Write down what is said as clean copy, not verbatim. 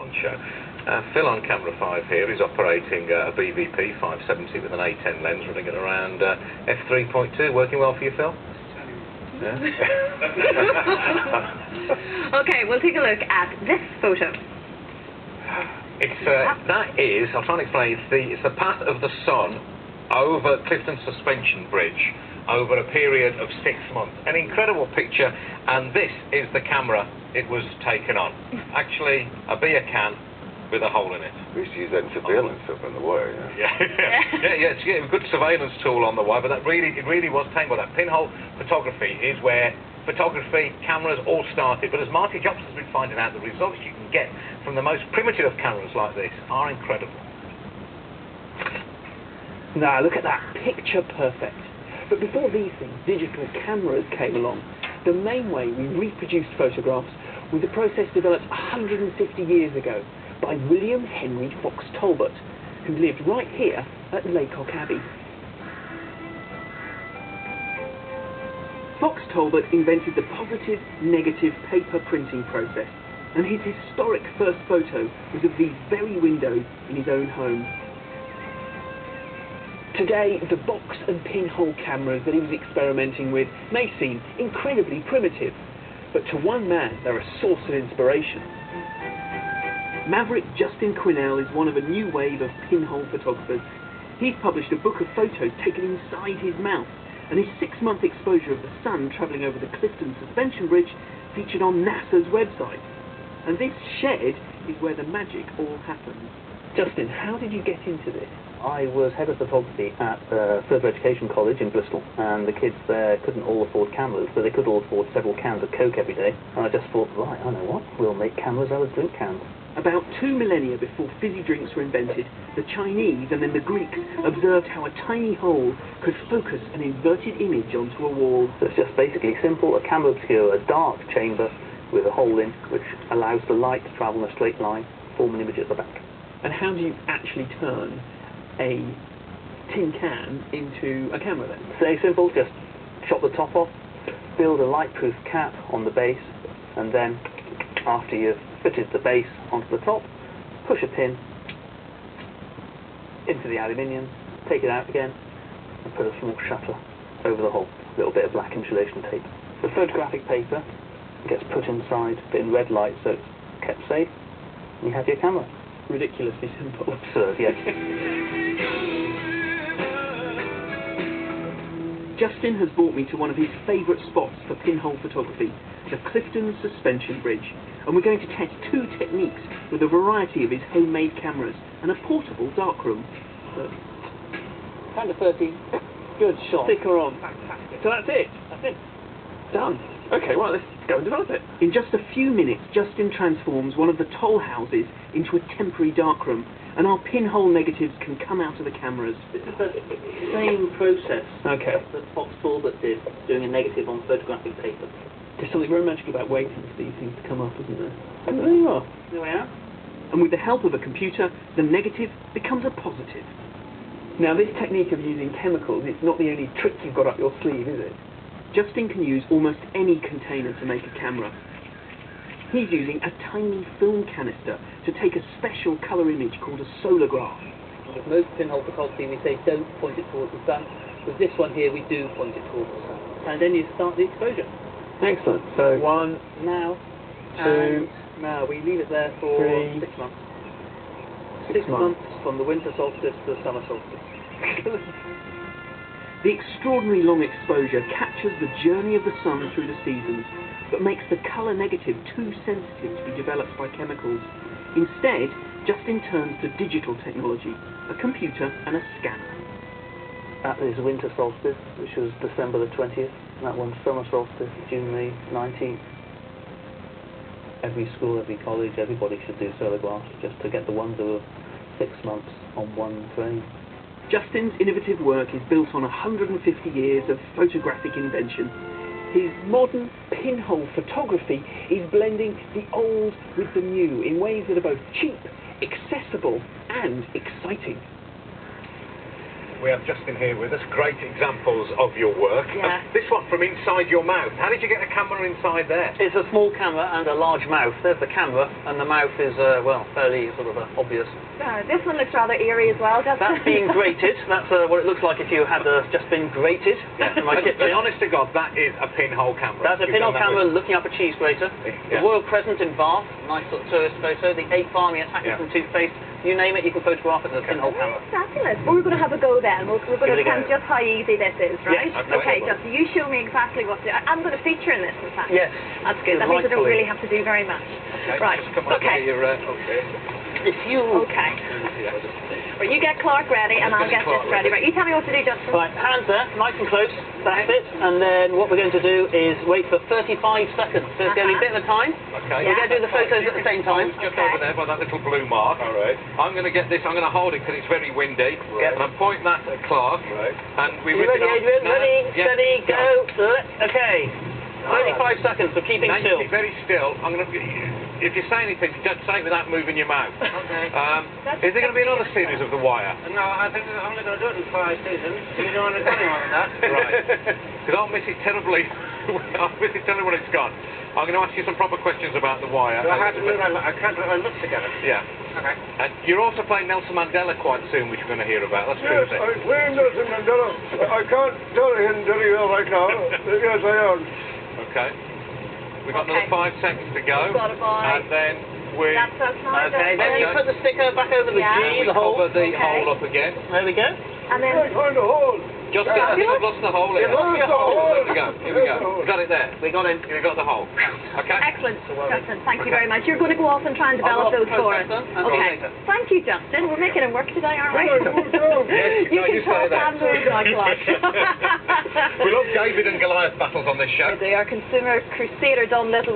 one show. Phil on camera 5 here is operating a BVP 570 with an A10 lens running at around f3.2. Working well for you, Phil? Yeah. Okay, we'll take a look at this photo. I'll try and explain, it's the path of the sun over Clifton Suspension Bridge over a period of 6 months. An incredible picture, and this is the camera it was taken on. Actually, a beer can with a hole in it. We used to use that in surveillance up in the wire, yeah. Yeah, it's a good surveillance tool on the wire, but it really was taken by that. Pinhole photography is where photography, cameras all started, but as Marty Jobson has been finding out, the results you can get from the most primitive of cameras like this are incredible. Now, look at that, picture perfect. But before these things, digital cameras came along. The main way we reproduced photographs was a process developed 150 years ago by William Henry Fox Talbot, who lived right here at Laycock Abbey. Fox Talbot invented the positive, negative paper printing process, and his historic first photo was of these very windows in his own home. Today, the box and pinhole cameras that he was experimenting with may seem incredibly primitive, but to one man, they're a source of inspiration. Maverick Justin Quinnell is one of a new wave of pinhole photographers. He's published a book of photos taken inside his mouth, and his 6-month exposure of the sun travelling over the Clifton Suspension Bridge featured on NASA's website. And this shed is where the magic all happens. Justin, how did you get into this? I was head of photography at Further Education College in Bristol, and the kids there couldn't all afford cameras, but they could all afford several cans of Coke every day. And I just thought, right, I know what, we'll make cameras out of drink cans. About 2 millennia before fizzy drinks were invented, the Chinese and then the Greeks observed how a tiny hole could focus an inverted image onto a wall. So it's just basically simple, a camera obscura, a dark chamber with a hole in, which allows the light to travel in a straight line, form an image at the back. And how do you actually turn a tin can into a camera then? It's very simple, just chop the top off, build a light-proof cap on the base, and then after you've fitted the base onto the top, push a pin into the aluminium, take it out again, and put a small shutter over the hole, a little bit of black insulation tape. The photographic paper gets put inside, but in red light, so it's kept safe, and you have your camera. Ridiculously simple. Absurd, yes. Justin has brought me to one of his favourite spots for pinhole photography, the Clifton Suspension Bridge, and we're going to test 2 techniques with a variety of his homemade cameras and a portable darkroom. Kind of 30. Good shot. Sticker on. Fantastic. So that's it. That's it. Done. Okay, well, let's go and develop it. In just a few minutes, Justin transforms one of the toll houses into a temporary darkroom, and our pinhole negatives can come out of the cameras. This is the same process that Fox Talbot did, doing a negative on photographic paper. There's something very magic about waiting for these things to come up, isn't there? And there you are. There we are. And with the help of a computer, the negative becomes a positive. Now, this technique of using chemicals, it's not the only trick you've got up your sleeve, is it? Justin can use almost any container to make a camera. He's using a tiny film canister to take a special colour image called a solargraph. With most pinhole photography, we say don't point it towards the sun. With this one here, we do point it towards the sun. And then you start the exposure. Excellent. So 1, now, 2, now we leave it there for 3, 6 months. 6 months from the winter solstice to the summer solstice. The extraordinary long exposure captures the journey of the sun through the seasons, but makes the colour negative too sensitive to be developed by chemicals. Instead, Justin turns to digital technology, a computer and a scanner. That is winter solstice, which was December the 20th, and that one's summer solstice, June the 19th. Every school, every college, everybody should do solar glass, just to get the wonder of 6 months on one frame. Justin's innovative work is built on 150 years of photographic invention. His modern pinhole photography is blending the old with the new in ways that are both cheap, accessible, and exciting. we have Justin here with us. Great examples of your work. Yeah. This one from inside your mouth. How did you get a camera inside there? It's a small camera and a large mouth. There's the camera, and the mouth is, well, fairly sort of obvious. This one looks rather eerie as well, doesn't That's it? being grated. That's what it looks like if you had just been grated in my kitchen. And honest to God, that is a pinhole camera. That's a You've pinhole done that camera with- looking up a cheese grater. Yeah. The Royal Crescent in Bath, nice sort of tourist photo. The 8th Army attacking Yeah. from toothpaste. You name it, you can photograph it with a pinhole camera. Fabulous. Well, we're going to have a go then. We're going Give to it a find go. just how easy this is, right? Yes, Okay, okay. Justin, you show me exactly what to do. I'm going to feature in this, in fact. Yes. That's good. That means I don't Rightfully. really have to do very much. Okay, Right. just come over Okay. here. Okay. If you... Okay. Yeah. Right, you get Clark ready, and I'll get Clark this ready. Right, you tell me what to do, Justin. Right, hands there, nice and close. That's it. And then what we're going to do is wait for 35 seconds. So it's going to be a bit of a time. Okay. We're going to do the photos at the same time. Just Okay. over there by that little blue mark. All right. I'm going to get this. I'm going to hold it because it's very windy. Right. And I'm pointing that at Clark. Right. And we You whip ready, it on. Adrian? No, Ready, yeah, steady, go. Okay. 35 seconds for keeping Now, still. keep very still. I'm going to. If you say anything, just say it without moving your mouth. Okay. Is there going to be another series of The Wire? No, I think we're only going to do it in 5 seasons. You don't want to do any more than that. Right. Because I'll miss it terribly. I'll miss it terribly when it's gone. I'm going to ask you some proper questions about The Wire. Do I have to move I can't put my lips together. Yeah. Okay. And you're also playing Nelson Mandela quite soon, which we're going to hear about. That's true, Yes, isn't it? I'm playing Nelson Mandela. I can't tell him very well right now. Yes, I am. Okay. We've got Okay. another 5 seconds to go. We've got it, boy. And then we That's us now, Okay, then you Okay. put the sticker back over the Yeah. G, the hole. cover the Okay. hole up again. There we go. And I then, find a hole. Just I think I've lost the hole here. You've lost your hole. There we go. Here we go. We got it there. We got him. We got the hole. Okay. excellent, Justin. Thank you Okay. very much. You're going to go off and try and I'll develop go those off for us. processor and Okay. later. Thank you, Justin. We're making it work today, aren't we? Yes, You no, can you say talk that. and move like Clark. We love David and Goliath battles on this show. They are consumer crusader Don Little.